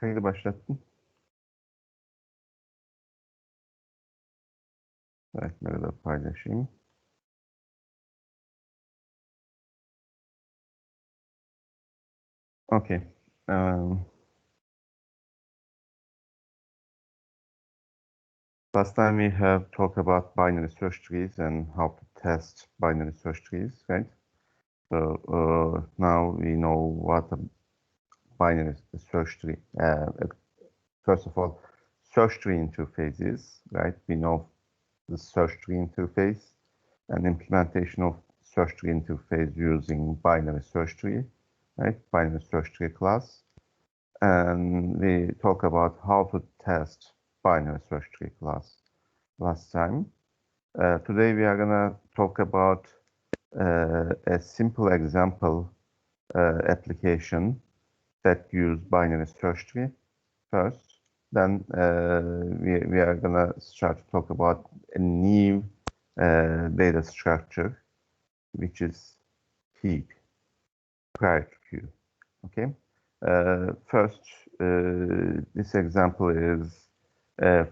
Kaydı başlattım. Like'ları da paylaşayım. Okay. Last time we have talked about binary search trees and how to test binary search trees, right? So now we know what a binary search tree. First of all, search tree interface is, right? We know the search tree interface and implementation of search tree interface using binary search tree, right? Binary search tree class. And we talk about how to test binary search tree class last time. Today we are gonna talk about a simple example application that use binary search tree first. Then we are gonna start to talk about a new data structure, which is heap, prior to queue. Okay. First, this example is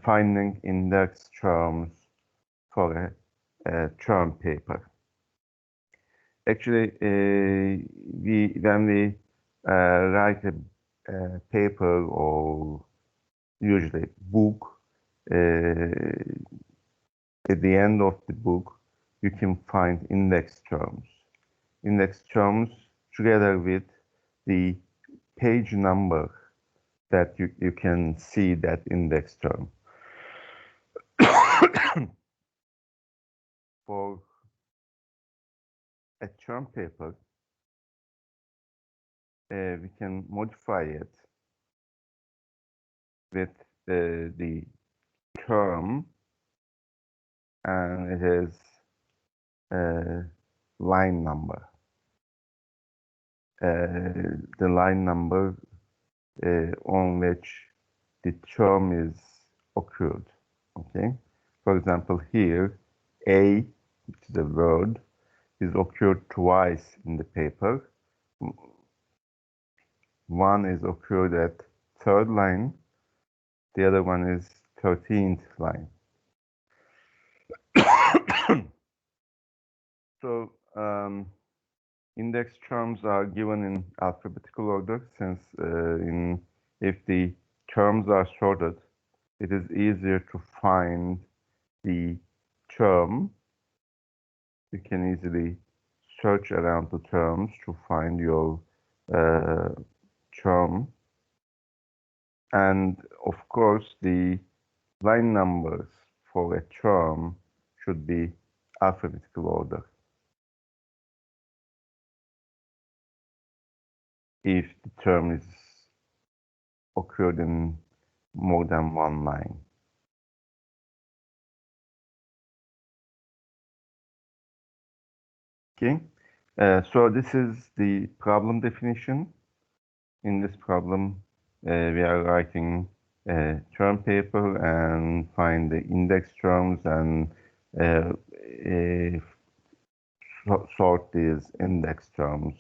finding index terms for a term paper. Actually, when we write a paper or usually book, at the end of the book, you can find index terms. Index terms together with the page number that you can see that index term. For a term paper, we can modify it with the term, and it is line number. The line number on which the term is occurred. Okay. For example, here A, which is a word, is occurred twice in the paper. One is occurred at third line. The other one is 13th line. So index terms are given in alphabetical order, since if the terms are sorted, it is easier to find the term. You can easily search around the terms to find your term. And of course, the line numbers for a term should be alphabetical order if the term is occurred in more than one line. Okay, so this is the problem definition. In this problem, we are writing a term paper and find the index terms and sort these index terms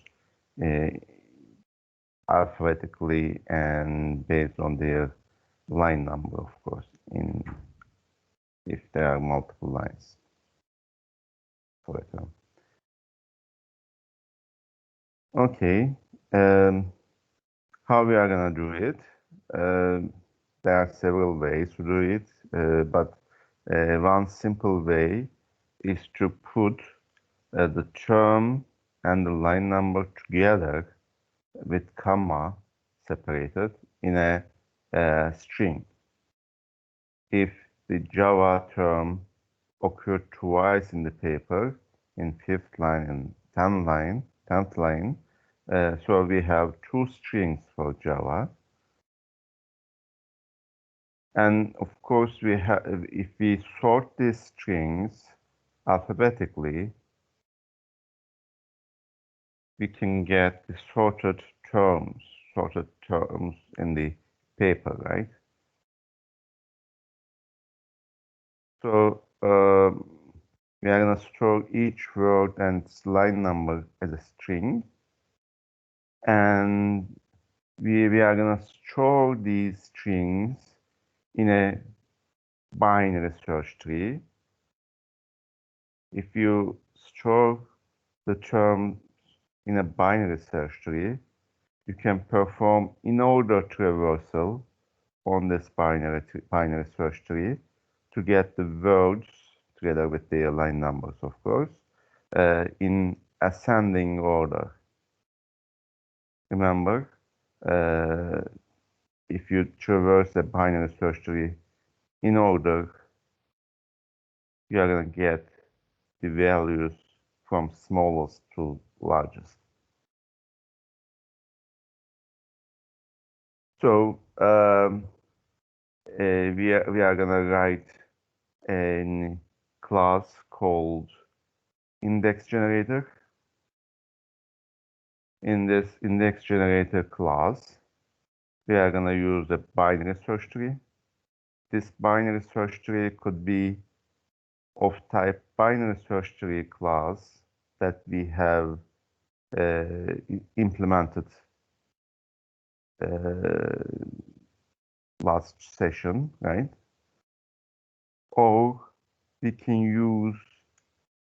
alphabetically and based on their line number, of course, if there are multiple lines for a term. Okay, how we are gonna do it? There are several ways to do it, but one simple way is to put the term and the line number together with comma separated in a string. If the Java term occurred twice in the paper, in 5th line and 10th line, so we have two strings for Java. And of course, if we sort these strings alphabetically, we can get the sorted terms in the paper, right? So we are going to store each word and its line number as a string, and we are gonna store these strings in a binary search tree. If you store the term in a binary search tree, you can perform in-order traversal on this binary search tree to get the words together with their line numbers, of course, in ascending order. Remember, if you traverse a binary search tree in order, you are going to get the values from smallest to largest. So we are going to write a class called index generator. In this index generator class, we are going to use a binary search tree. This binary search tree could be of type binary search tree class that we have implemented last session, right? Or we can use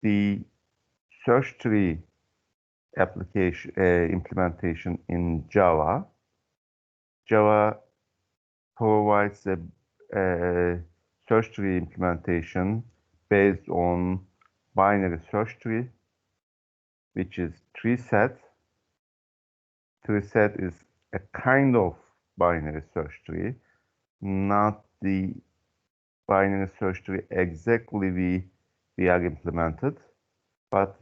the search tree application implementation in Java. Java provides a search tree implementation based on binary search tree, which is tree set. Tree set is a kind of binary search tree, not the binary search tree exactly we are implemented, but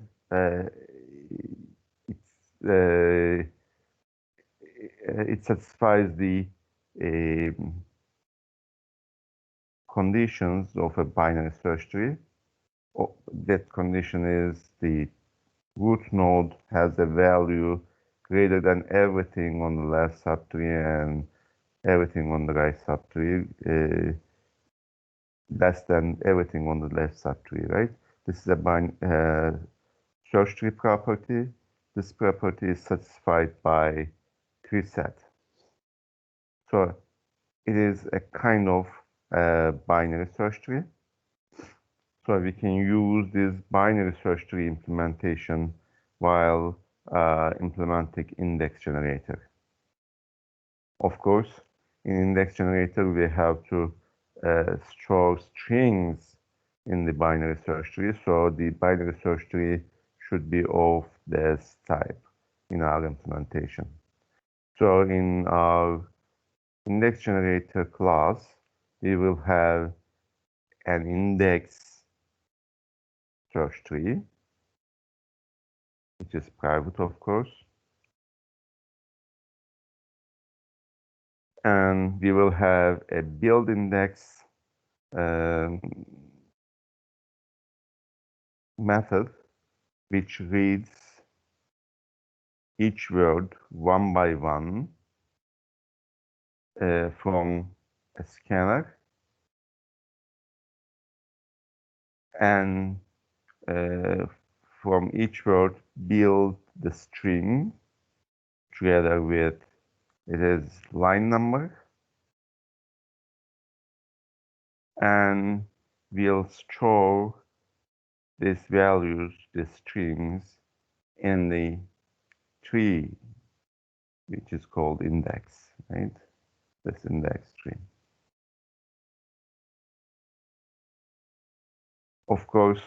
it satisfies the conditions of a binary search tree. That condition is the root node has a value greater than everything on the left subtree and everything on the right subtree, less than everything on the left subtree, right? This is a search tree property. This property is satisfied by tree set. So it is a kind of binary search tree. So we can use this binary search tree implementation while implementing index generator. Of course, in index generator, we have to store strings in the binary search tree. So the binary search tree should be of this type in our implementation. So in our index generator class, we will have an index search tree, which is private, of course. And we will have a build index method, which reads each word one by one from a scanner, and from each word build the string together with its line number, and we'll store these values, these strings, in the tree, which is called index, right? This index tree. Of course,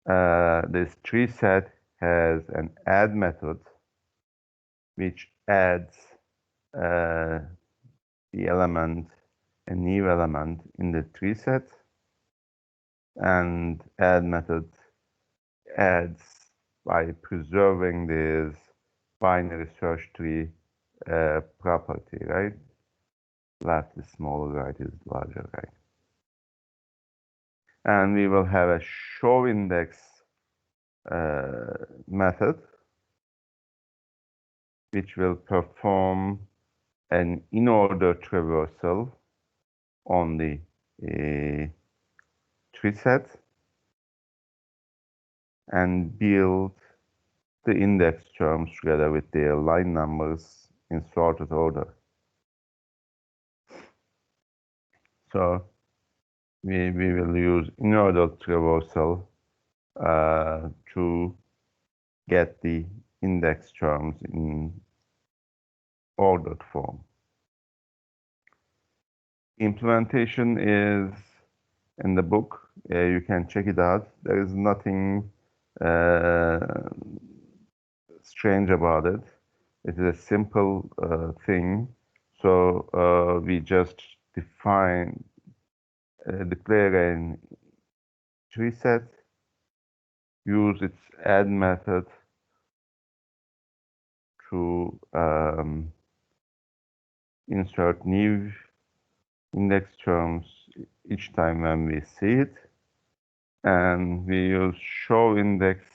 this tree set has an add method, which adds the element, a new element in the tree set, and add method adds by preserving this binary search tree property, right? Left is smaller, right is larger, right? And we will have a show index method, which will perform an in-order traversal on the tree set and build the index terms together with their line numbers in sorted order. So we will use in-order traversal to get the index terms in ordered form. Implementation is in the book. You can check it out. There is nothing strange about it. It is a simple thing. So we just declare an tree set, use its add method to insert new index terms each time when we see it, and we use show index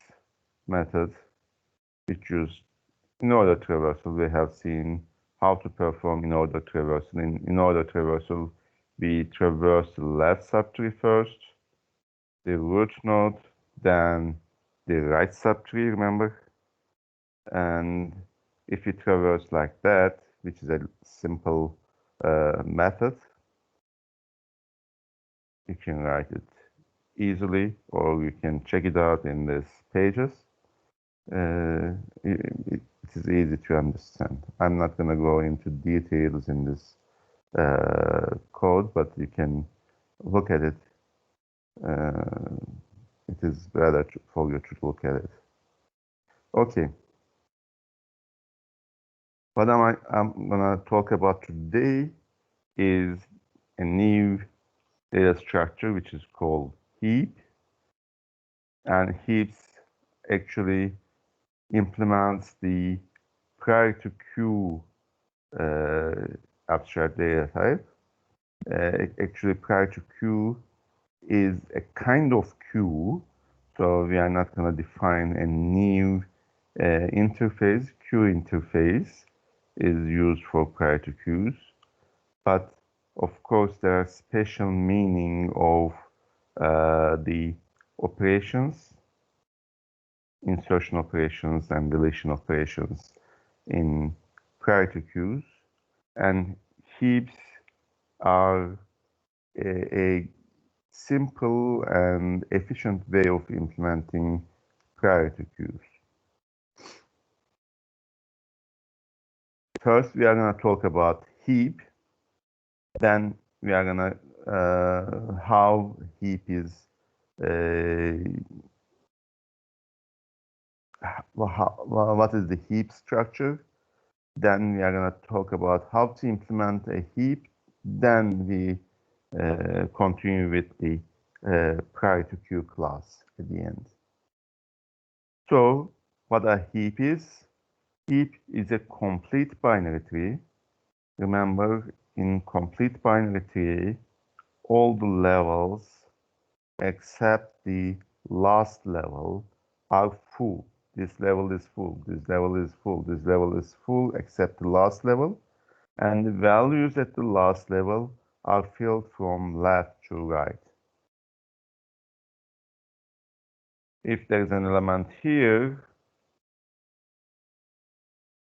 method, which use in-order traversal. We have seen how to perform in-order traversal. In in-order traversal, we traverse the left subtree first, the root node, then the right subtree, remember? And if you traverse like that, which is a simple method, you can write it easily, or you can check it out in these pages. It is easy to understand. I'm not going to go into details in this code, but you can look at it. It is better for you to look at it. Okay. What I'm going to talk about today is a new data structure, which is called heap. And heaps actually implements the prior to queue abstract data type. Actually, prior to queue is a kind of queue, so we are not going to define a new interface. Queue interface is used for prior to queues, but of course there are special meaning of the operations, insertion operations and deletion operations in priority queues, and heaps are a simple and efficient way of implementing priority queues. First, we are going to talk about heap. Then we are going to how heap is what is the heap structure. Then we are going to talk about how to implement a heap. Then we continue with the prior to queue class at the end. So what a heap is? Heap is a complete binary tree. Remember, in complete binary tree, all the levels except the last level are full. This level is full, this level is full, this level is full except the last level. And the values at the last level are filled from left to right. If there is an element here,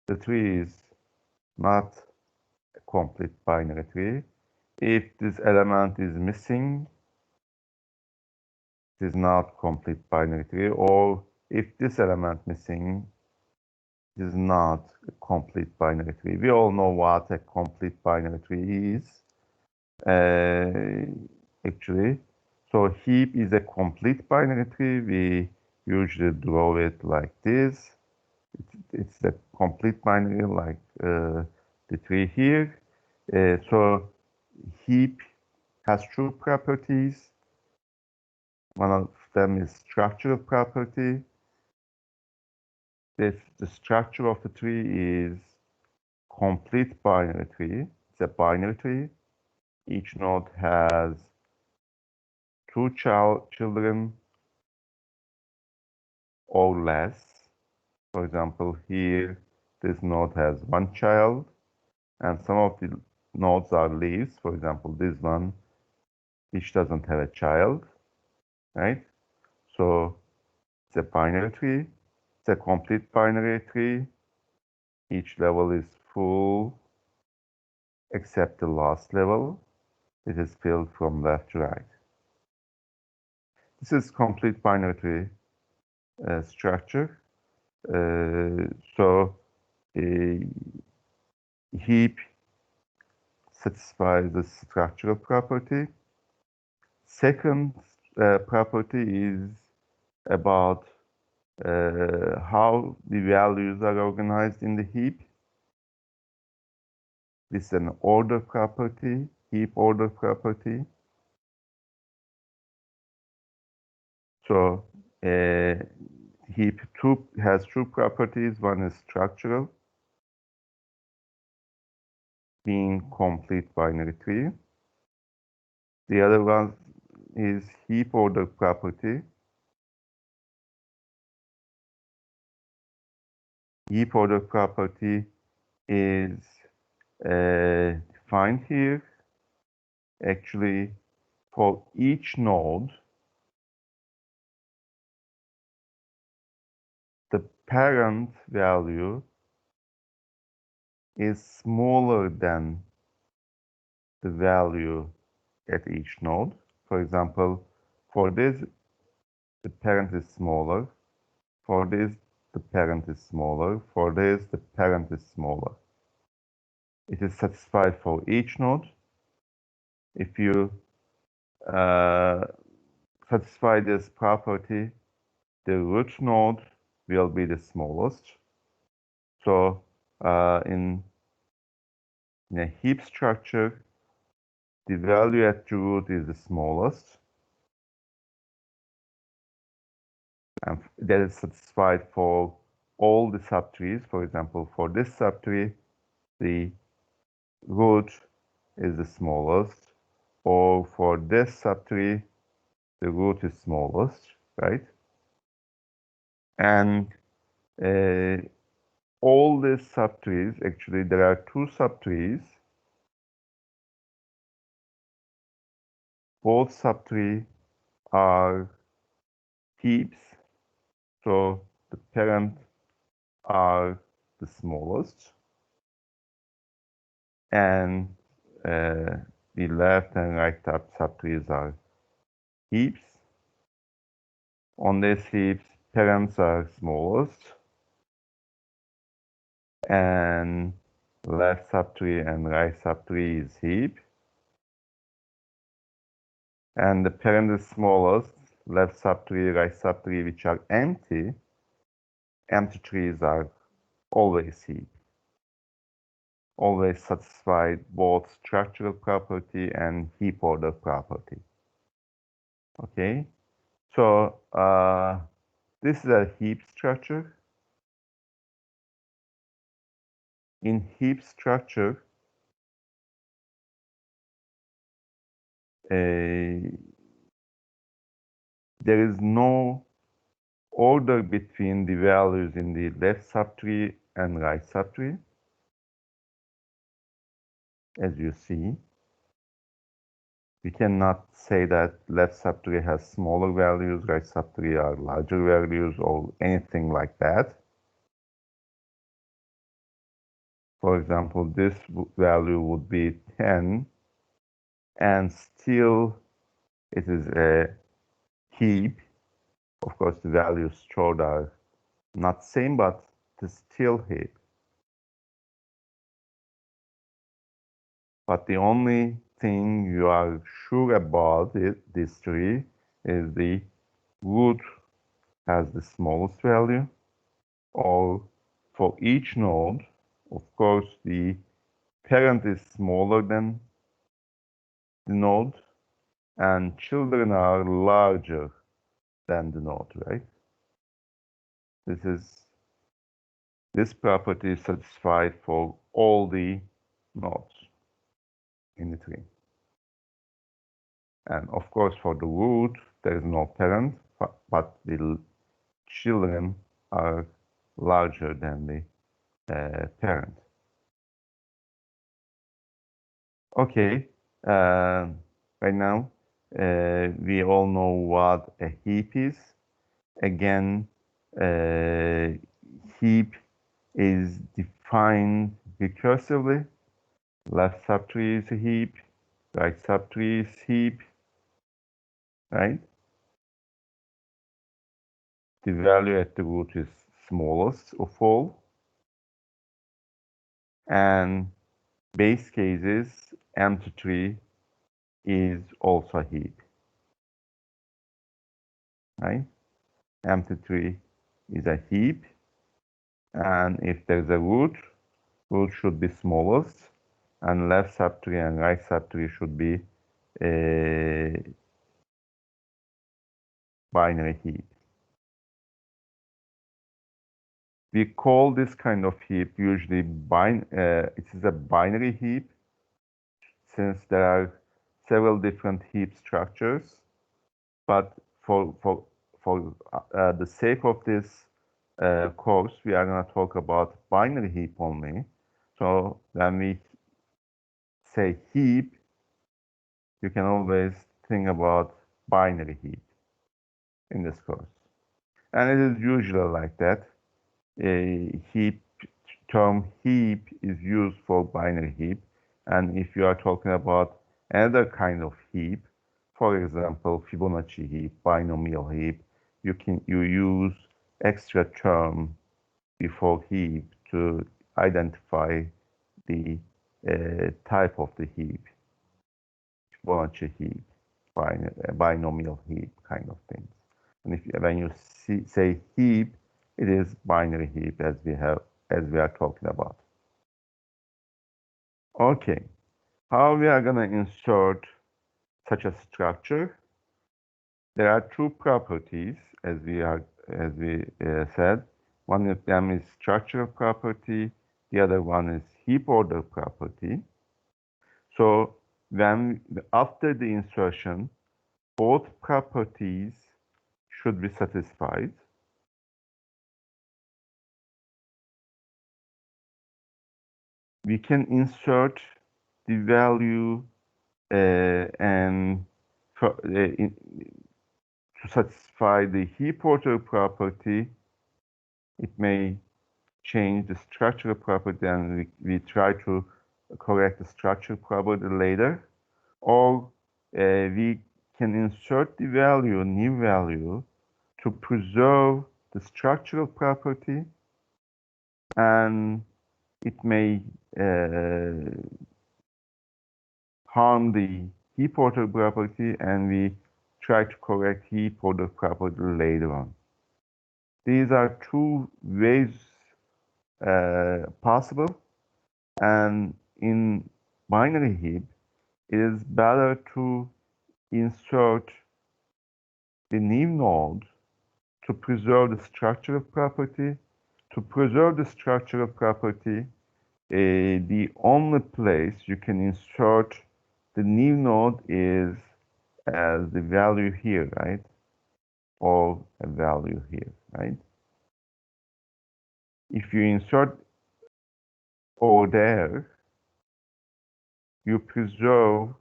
the tree is not a complete binary tree. If this element is missing, it is not complete binary tree. Or if this element missing, it is not a complete binary tree. We all know what a complete binary tree is, actually. So heap is a complete binary tree. We usually draw it like this. It's a complete binary like the tree here. So heap has two properties. One of them is structural property. The structure of the tree is complete binary tree. It's a binary tree. Each node has two children or less. For example, here, this node has one child, and some of the nodes are leaves. For example, this one, which doesn't have a child, right? So it's a binary tree. It's a complete binary tree. Each level is full except the last level. It is filled from left to right. This is complete binary tree structure. So a heap satisfies the structural property. Second property is about how the values are organized in the heap. This is an order property, heap order property. So heap has two properties. One is structural, being complete binary tree. The other one is heap order property. Heap order property is defined here. Actually, for each node, the parent value is smaller than the value at each node. For example, for this, the parent is smaller. For this, the parent is smaller. For this, the parent is smaller. It is satisfied for each node. If you satisfy this property, the root node will be the smallest. So in a heap structure, the value at the root is the smallest. And that is satisfied for all the subtrees. For example, for this subtree, the root is the smallest. Or for this subtree, the root is smallest, right? And all these subtrees, actually there are two subtrees. Both subtrees are heaps, so the parent are the smallest, and the left and right subtrees are heaps. On these heaps, parents are smallest, and left subtree and right subtree is heap. And the parent is smallest, left subtree, right subtree, which are empty. Empty trees are always heap. Always satisfied both structural property and heap order property. Okay, so this is a heap structure. In heap structure, there is no order between the values in the left subtree and right subtree, as you see. We cannot say that left subtree has smaller values, right subtree are larger values, or anything like that. For example, this value would be 10, and still it is a heap. Of course, the values stored are not same, but it's still heap. But the only thing you are sure about this tree is the root has the smallest value, or for each node, of course, the parent is smaller than the node, and children are larger than the node, right? This property is satisfied for all the nodes in the tree. And of course, for the root, there is no parent, but the children are larger than the parent. Okay, right now we all know what a heap is. Again, heap is defined recursively. Left subtree is a heap, right subtree is heap, right? The value at the root is smallest of all. And base cases, empty tree is also a heap, right? Empty tree is a heap. And if there's a root should be smallest. And left subtree and right subtree should be a binary heap. We call this kind of heap usually it is a binary heap, since there are several different heap structures. But for the sake of this course, we are going to talk about binary heap only. So when we say heap, you can always think about binary heap in this course. And it is usually like that. A term heap is used for binary heap. And if you are talking about another kind of heap, for example, Fibonacci heap, binomial heap, you use extra term before heap to identify the type of the heap. Fibonacci heap, binomial heap kind of things. And when you say heap, it is binary heap as we are talking about. Okay, how we are gonna insert such a structure? There are two properties as we said. One of them is structural property. The other one is heap order property. So after the insertion, both properties should be satisfied. We can insert the value and to satisfy the heap order property. It may change the structural property, and we try to correct the structural property later. Or we can insert the value, new value, to preserve the structural property, and it may harm the heap order property, and we try to correct heap order property later on. These are two ways possible, and in binary heap, it is better to insert the new node to preserve the structural property. To preserve the structural property, the only place you can insert the new node is as the value here, right? Or a value here, right? If you insert over there, you preserve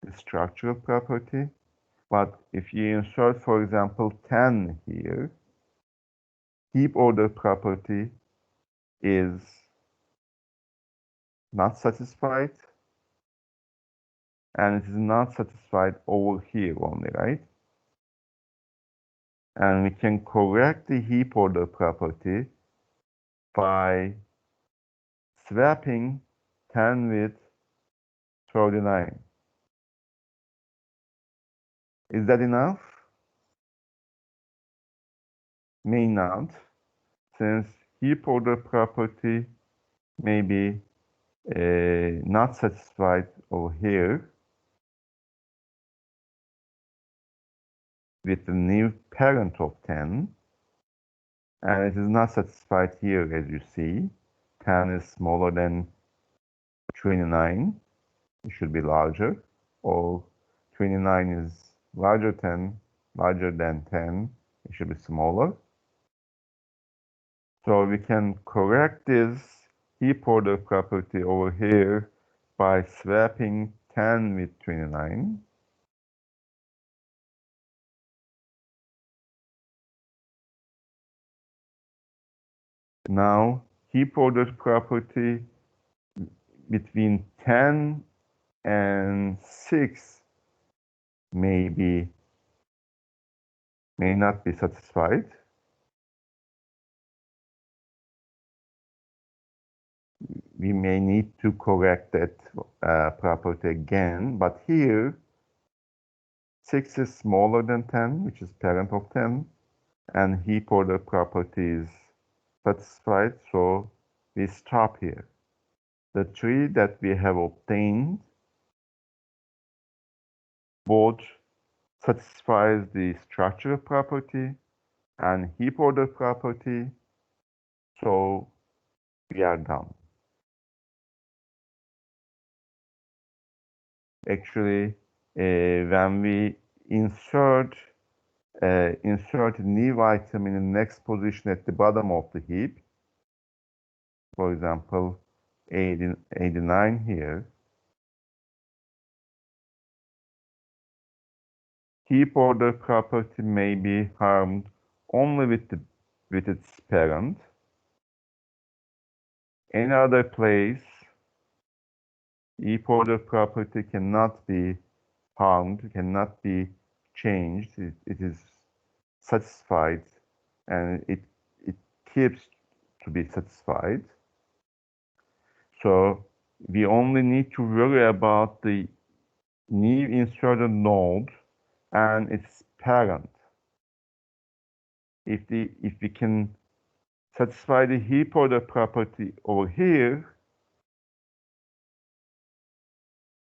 the structural property. But if you insert, for example, 10 here, heap order property is not satisfied, and it is not satisfied over here only, right? And we can correct the heap order property by swapping 10 with 39. Is that enough? May not, since heap order property may be not satisfied over here with the new parent of 10, and it is not satisfied here, as you see. 10 is smaller than 29, it should be larger, or 29 is larger than 10, it should be smaller. So we can correct this heap order property over here by swapping 10 with 29. Now heap order property between 10 and 6 may not be satisfied. We may need to correct that property again, but here 6 is smaller than 10, which is parent of 10, and heap order property is satisfied, so we stop here. The tree that we have obtained both satisfies the structural property and heap order property, so we are done. Actually, when we insert a new item in the next position at the bottom of the heap, for example, 89 here, heap order property may be harmed only with its parent. Any other place, heap order property cannot be harmed, cannot be changed. It is satisfied, and it keeps to be satisfied. So we only need to worry about the new inserted node and its parent. If we can satisfy the heap order property over here,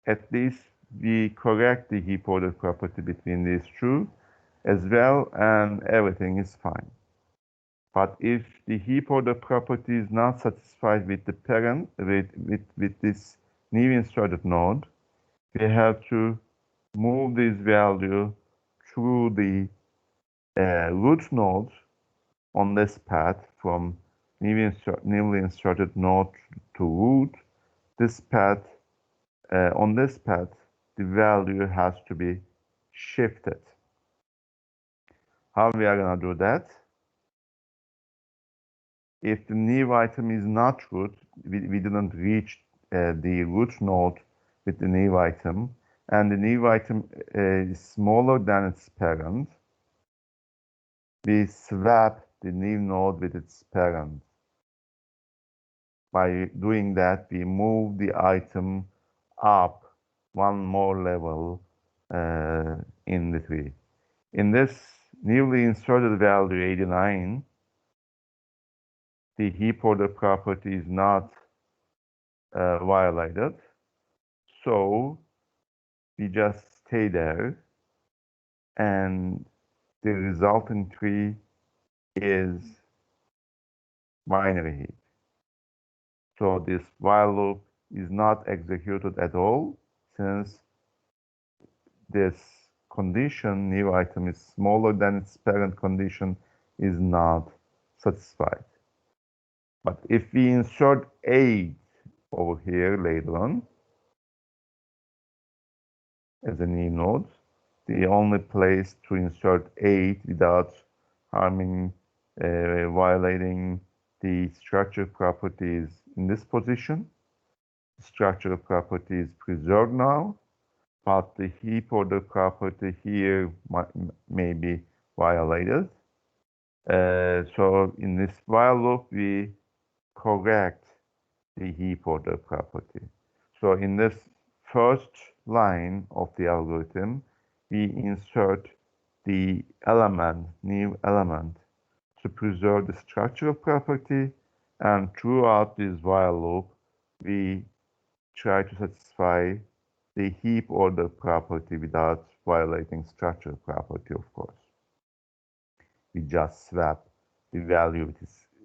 at least we correct the heap order property between these two as well, and everything is fine. But if the heap order property is not satisfied with the parent, with this new inserted node, we have to move this value through the root node on this path from newly inserted node to root. This path, on this path, the value has to be shifted. How we are going to do that? If the new item is not root, we didn't reach the root node with the new item, and the new item is smaller than its parent, we swap the new node with its parent. By doing that, we move the item up one more level in the tree. In this newly inserted value 89, the heap order property is not violated. So we just stay there, and the resulting tree is binary heap. So this while loop is not executed at all, since this condition, new item is smaller than its parent condition, is not satisfied. But if we insert 8 over here later on as a new node, the only place to insert 8 without harming, violating the structure properties in this position. The structural property is preserved now, but the heap order property here may be violated. So in this while loop, we correct the heap order property. So in this first line of the algorithm, we insert the element, new element, to preserve the structural property, and throughout this while loop, we try to satisfy the heap order property without violating structural property, of course. We just swap the value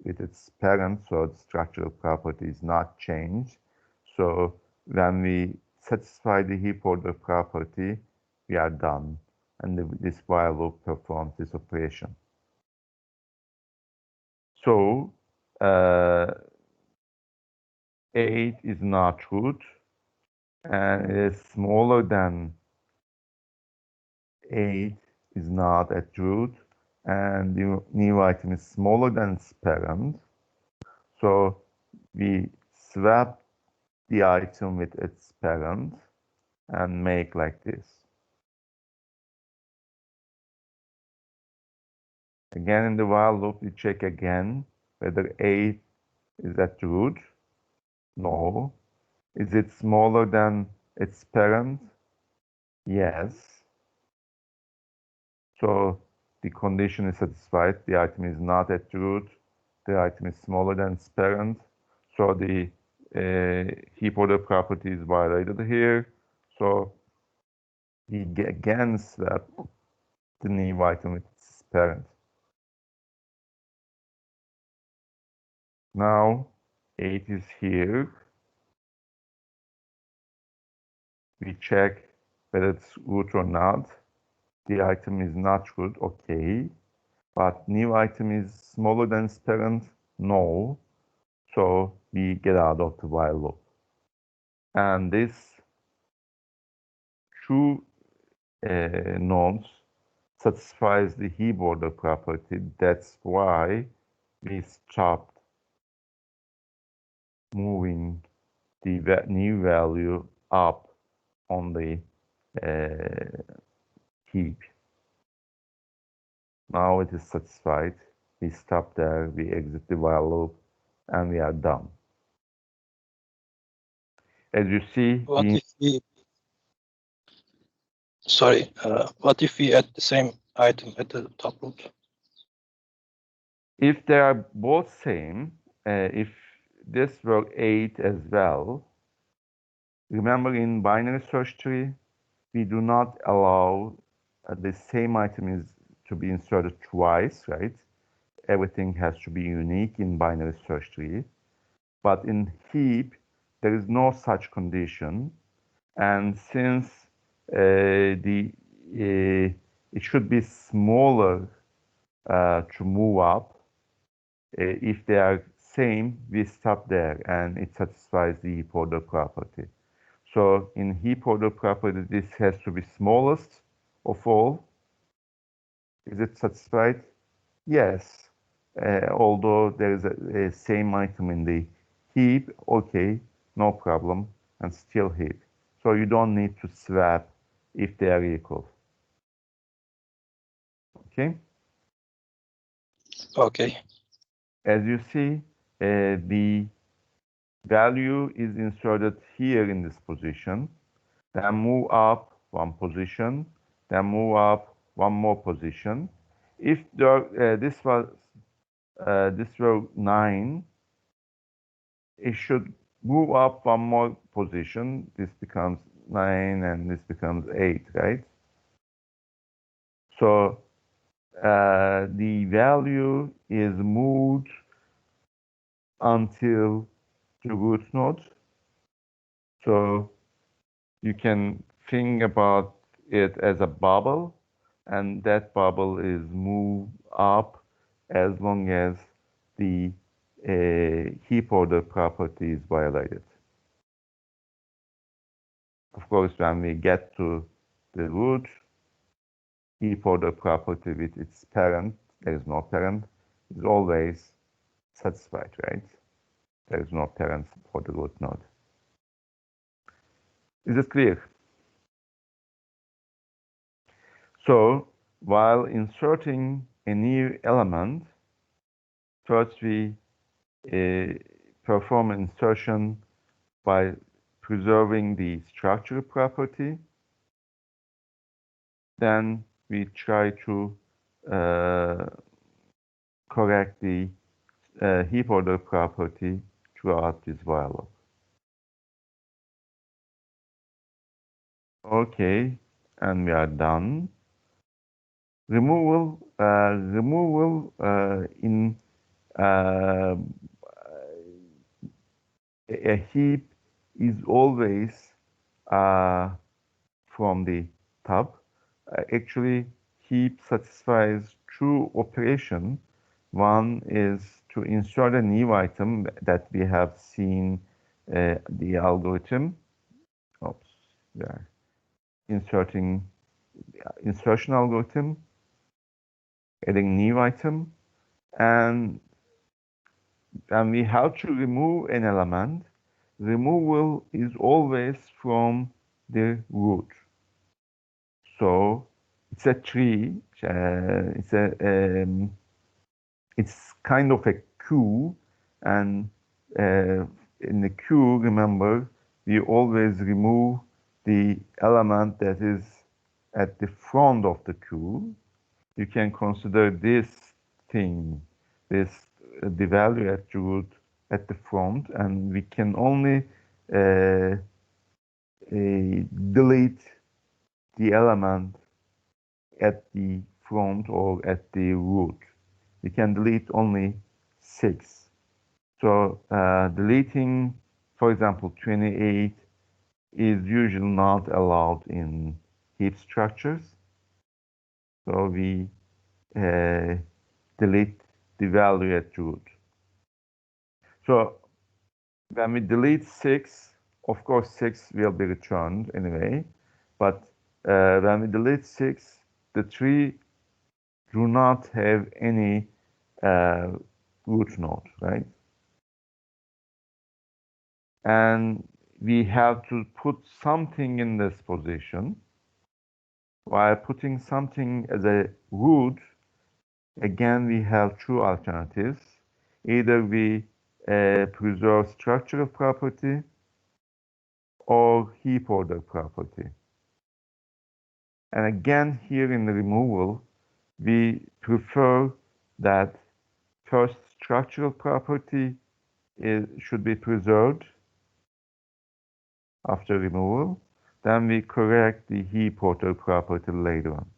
with its parent, so the structural property is not changed. So when we satisfy the heap order property, we are done, and this while loop performs this operation. So 8 is not root, and it is smaller than 8 is not at root, and the new item is smaller than its parent. So we swap the item with its parent and make like this. Again, in the while loop, we check again whether 8 is at the root. No. Is it smaller than its parent? Yes. So the condition is satisfied. The item is not at the root. The item is smaller than its parent. So the heap order property is violated here. So we again swap the new item with its parent. Now 8 is here. We check whether it's root or not. The item is not root, okay. But new item is smaller than its parent, no. So we get out of the while loop. And this true norms satisfies the heap order property. That's why we stopped moving the new value up on the heap. Now it is satisfied. We stop there, we exit the while loop, and we are done. As you see, what if we add the same item at the top root? if they are both same, if this were 8 as well, remember in binary search tree, we do not allow the same item is to be inserted twice, right? Everything has to be unique in binary search tree. But in heap, there is no such condition. And since it should be smaller to move up, if they are same, we stop there and it satisfies the heap order property. So in heap order property, this has to be smallest of all. Is it satisfied? Yes. Although there is a same item in the heap, okay, no problem, and still heap. So you don't need to swap if they are equal. Okay? Okay. As you see, the value is inserted here in this position, then move up one position, then move up one more position. If this were 9, it should move up one more position. This becomes 9 and this becomes 8, right? So the value is moved until the root node. So you can think about it as a bubble, and that bubble is moved up as long as the heap order property is violated. Of course, when we get to the root, heap order property with its parent, there is no parent, is always satisfied, right? There is no parent for the root node. Is it clear? So, while inserting a new element, first we perform insertion by preserving the structure property. Then we try to correct the heap order property throughout this while loop. Okay, and we are done. Removal in a heap is always from the top. Actually, heap satisfies two operations. One is to insert a new item that we have seen the algorithm. Oops, yeah. Insertion algorithm, adding new item, and and we have to remove an element, removal is always from the root. So it's a tree. It's kind of a queue, and in the queue, remember, we always remove the element that is at the front of the queue. You can consider this thing, the value attribute at the front, and we can only delete the element at the front or at the root. We can delete only 6. So deleting, for example, 28 is usually not allowed in heap structures. So we delete the value at root. So when we delete 6, of course 6 will be returned anyway, but when we delete 6, the tree do not have any root node, right? And we have to put something in this position. While putting something as a root, again, we have two alternatives. Either we preserve structural property or heap order property. And again, here in the removal, we prefer that first structural property should be preserved after removal. Then we correct the heap order property later on.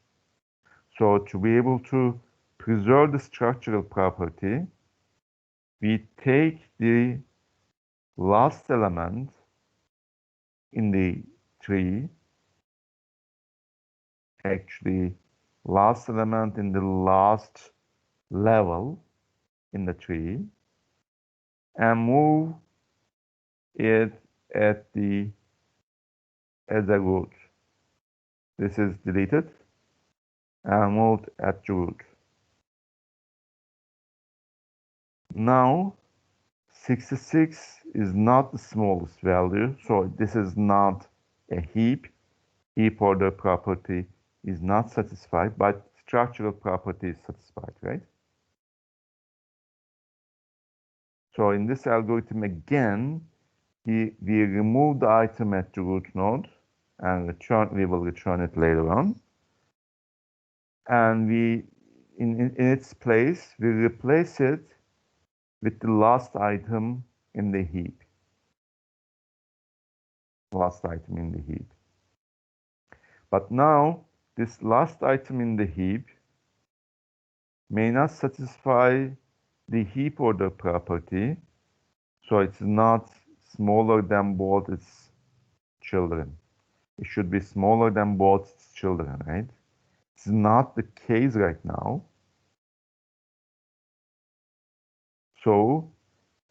So to be able to preserve the structural property, we take the last element in the tree, actually last element in the last level in the tree, and move it as a root. This is deleted and moved at root. Now 66 is not the smallest value, so this is not a heap. Heap order property is not satisfied, but structural property is satisfied, right? So in this algorithm, again, we remove the item at the root node and we will return it later on. And in its place, we replace it with the last item in the heap. Last item in the heap. But now, this last item in the heap may not satisfy the heap order property, so it's not smaller than both its children. It should be smaller than both its children, right? It's not the case right now. So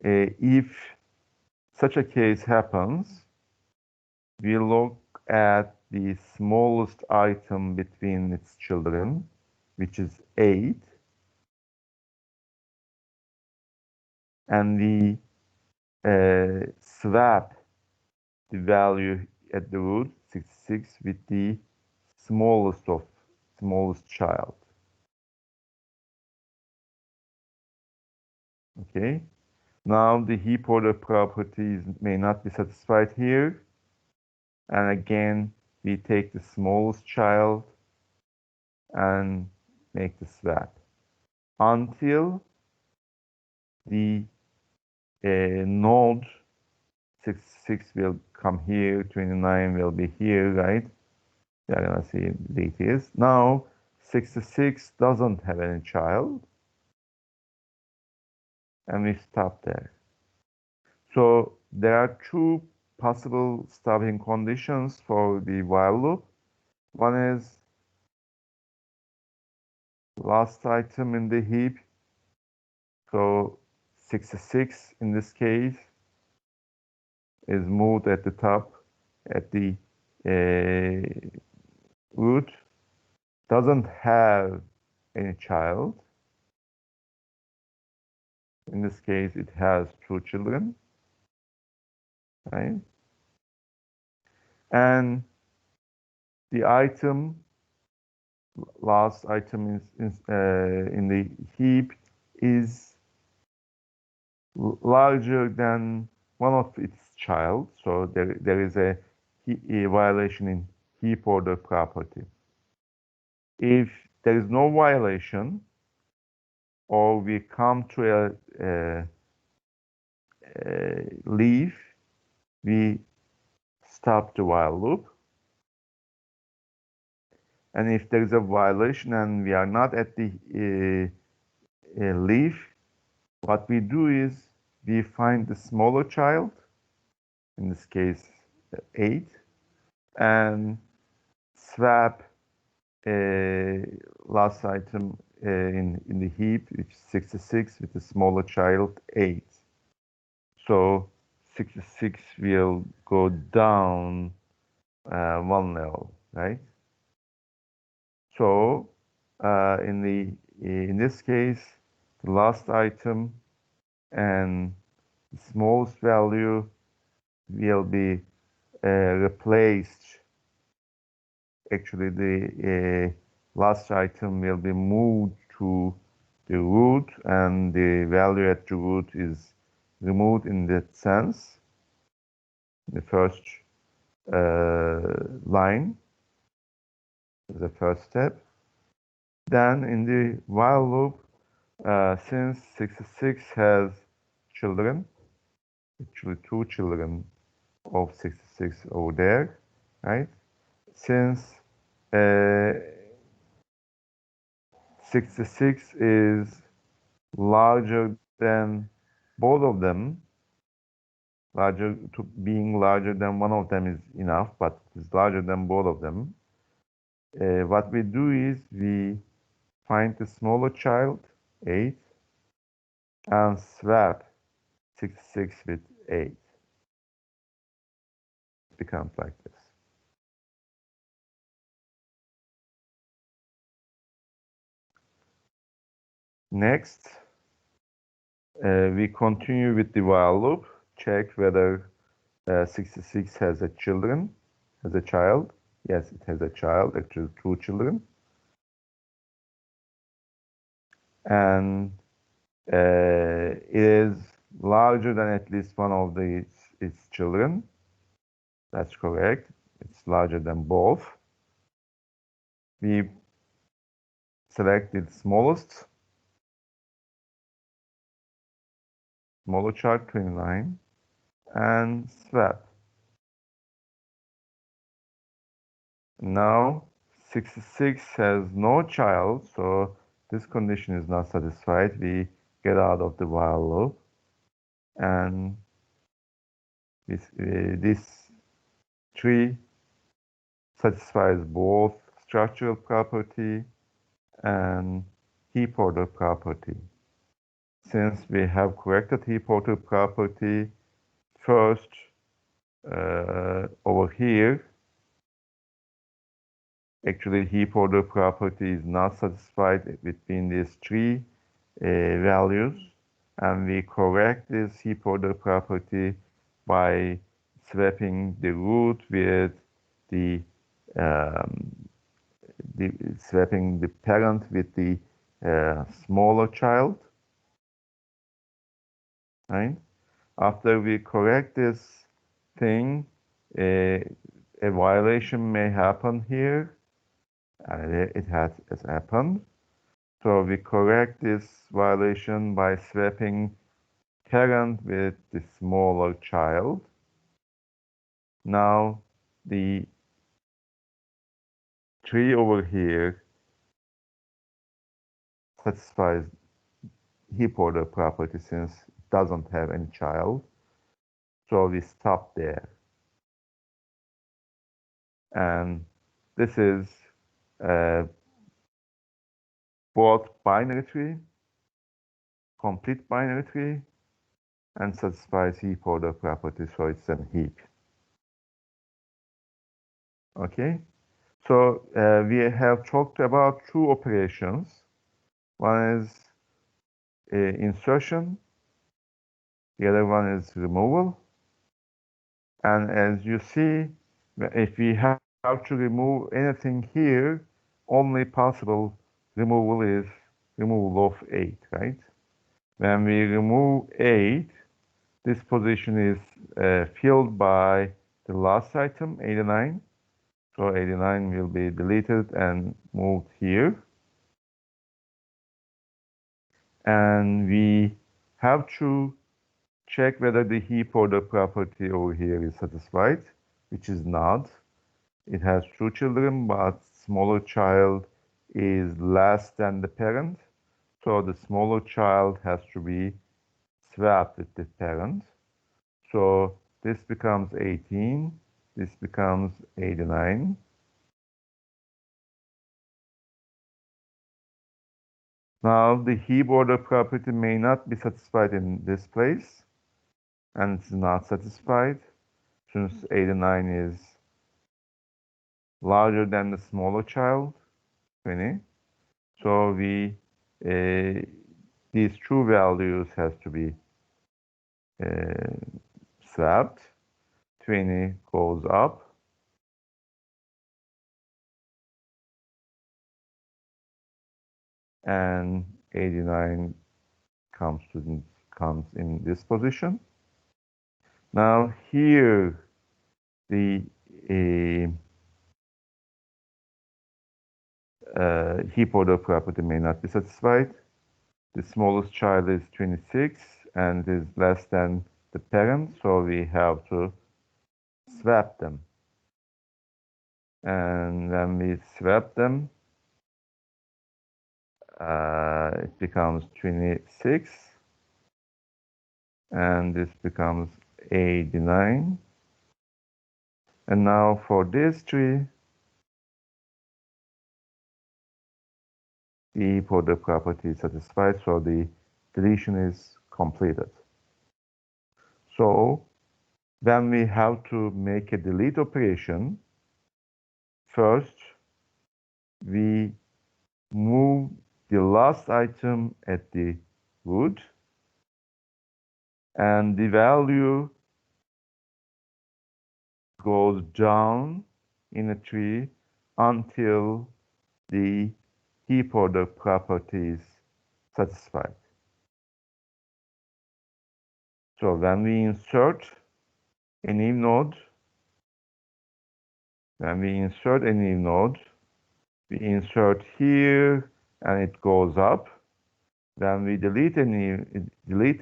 if such a case happens, we look at the smallest item between its children, which is 8, and we swap the value at the root, 66, with the smallest child. Okay, now the heap order properties may not be satisfied here, and again we take the smallest child and make the swap until the node 66 will come here, 29 will be here, right? We are gonna see details. Now 66 doesn't have any child, and we stop there. So there are two possible stopping conditions for the while loop. One is last item in the heap. So 66 in this case is moved at the top at the root, doesn't have any child, In this case, it has 2 children, right? And the last item in the heap is larger than one of its child. So there is a violation in heap order property. If there is no violation, or we come to a leaf, we stop the while loop. And if there is a violation and we are not at the leaf, what we do is we find the smaller child, in this case 8, and swap last item in the heap, which is 66, with the smaller child 8. So 66 will go down 1 level, right? So in this case, the last item and the smallest value will be replaced. Actually, the last item will be moved to the root, and the value at the root is removed in that sense. The first line is the first step. Then in the while loop, since 66 has children, actually 2 children of 66 over there, right? Since 66 is larger than both of them, being larger than one of them is enough, but it's larger than both of them. What we do is we find the smaller child, 8, and swap 66 with 8. It becomes like this. Next, we continue with the while loop, check whether 66 has a child. Yes, it has a child, actually 2 children. And it is larger than at least one of its children. That's correct. It's larger than both. We select the smallest, smaller child, 29, and swap. Now 66 has no child, so this condition is not satisfied. We get out of the while loop, and this tree satisfies both structural property and heap order property. Since we have corrected heap order property, first over here, actually heap order property is not satisfied between these 3 values, and we correct this heap order property by swapping the root with swapping the parent with the smaller child, right? After we correct this thing, a violation may happen here, and it has happened. So we correct this violation by swapping parent with the smaller child. Now the tree over here satisfies heap order property since it doesn't have any child. So we stop there. And this is both binary tree, complete binary tree, and satisfies heap order property, so it's a heap. Okay, so we have talked about 2 operations. One is insertion, The other one is removal. And as you see, if we have to remove anything here, only possible removal is removal of 8, right? When we remove 8, this position is filled by the last item, 89. So 89 will be deleted and moved here. And we have to check whether the heap order property over here is satisfied, which is not. It has two children, but smaller child is less than the parent. So the smaller child has to be swapped with the parent. So this becomes 18, this becomes 89. Now the heap order property may not be satisfied in this place, and it's not satisfied since 89 is larger than the smaller child, 20. So these two values has to be swapped. 20 goes up. And 89 comes in this position. Now here the heap order property may not be satisfied. The smallest child is 26 and is less than the parent, so we have to swap them. And when we swap them, it becomes 26, and this becomes 89. And now for this tree, the heap order property is satisfied, so the deletion is completed. So when we have to make a delete operation, first we move the last item at the root, and the value goes down in a tree until the heap order property is satisfied. So when we insert a new node, we insert here and it goes up. When we delete a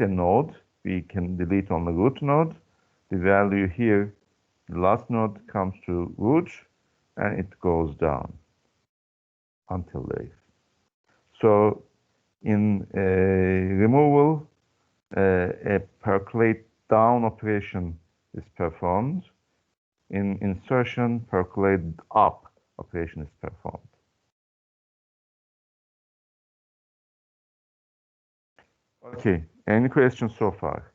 node, we can delete on the root node. The value here, the last node comes to root and it goes down until leaf. So in removal, a percolate down operation is performed. In insertion, percolate up operation is performed. Okay, any questions so far?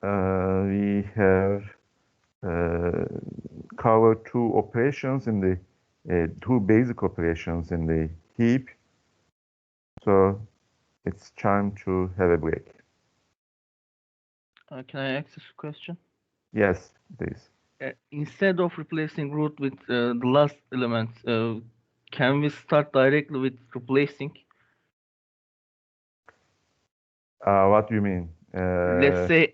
We have covered two operations in the two basic operations in the heap. So it's time to have a break. Can I ask a question? Yes, please. Instead of replacing root with the last element, can we start directly with replacing? What do you mean? Let's say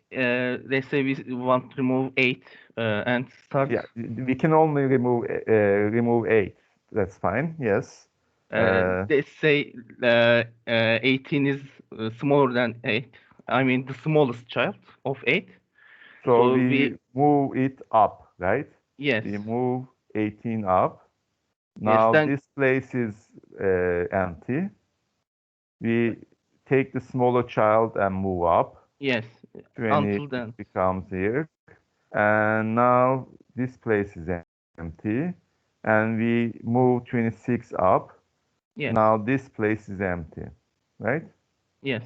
we want to remove 8 and start. Yeah, we can only remove 8. That's fine. Yes. Let's say 18 is smaller than 8. I mean the smallest child of 8. So we move it up, right? Yes. We move 18 up. Yes, Now then, this place is empty. We take the smaller child and move up. yes. 20 Until then. becomes here. And now this place is empty. And we move 26 up. Yes. Now this place is empty, right? Yes.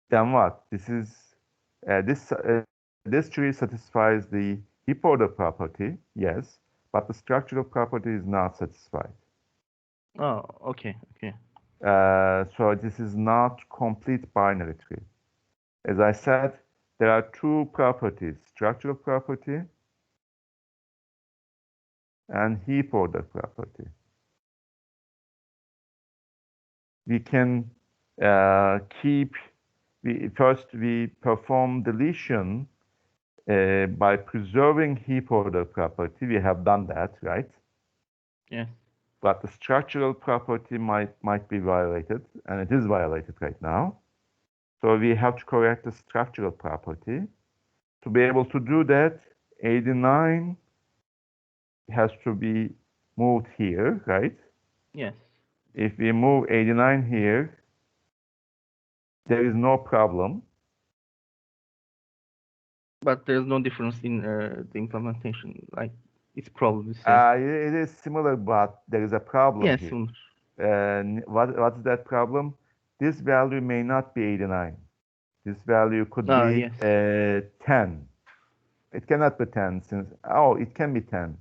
Then what? This tree satisfies the heap order property, yes, but the structural property is not satisfied. Oh, okay, okay. So this is not complete binary tree. as I said, there are two properties, structural property and heap order property. We can first we perform deletion by preserving heap order property. We have done that, right? Yes. But the structural property might be violated, and it is violated right now. So we have to correct the structural property. To be able to do that, 89 has to be moved here, right? Yes. If we move 89 here, there is no problem. But there's no difference in the implementation. Like it's probably the same. It is similar, but there is a problem Yes, here. similar. What is that problem? This value may not be 89. This value could be Yes. 10. It cannot be 10 since, it can be 10.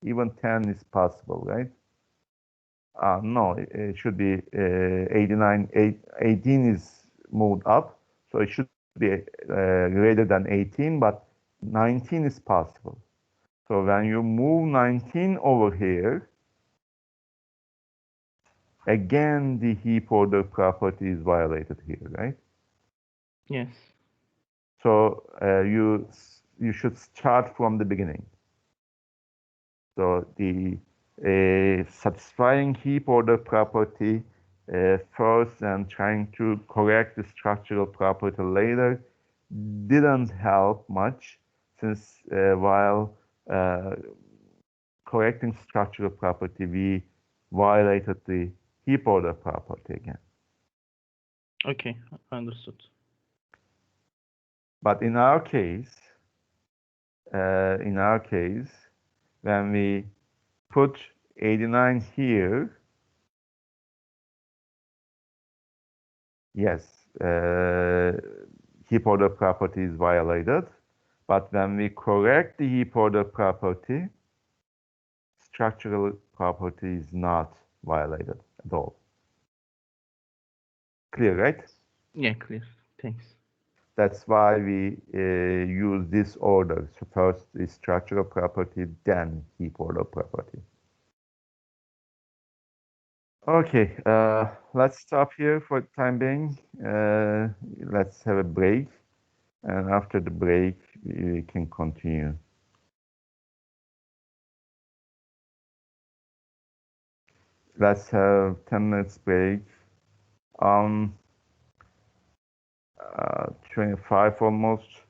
Even 10 is possible, right? No, it should be 89. 18 is moved up, so it should be greater than 18, but 19 is possible. So when you move 19 over here, again, the heap order property is violated here, right? Yes. So you should start from the beginning. So the satisfying heap order property first and trying to correct the structural property later didn't help much, since while correcting structural property, we violated the heap order property again. Okay, understood. But in our case, when we put 89 here, yes, heap order property is violated. But when we correct the heap order property, structural property is not violated at all. Clear, right? Yeah, clear. Thanks. That's why we use this order. So first is structural property, then heap order property. Okay, let's stop here for the time being. Let's have a break. And after the break, we can continue. Let's have 10 minutes break. 25 almost.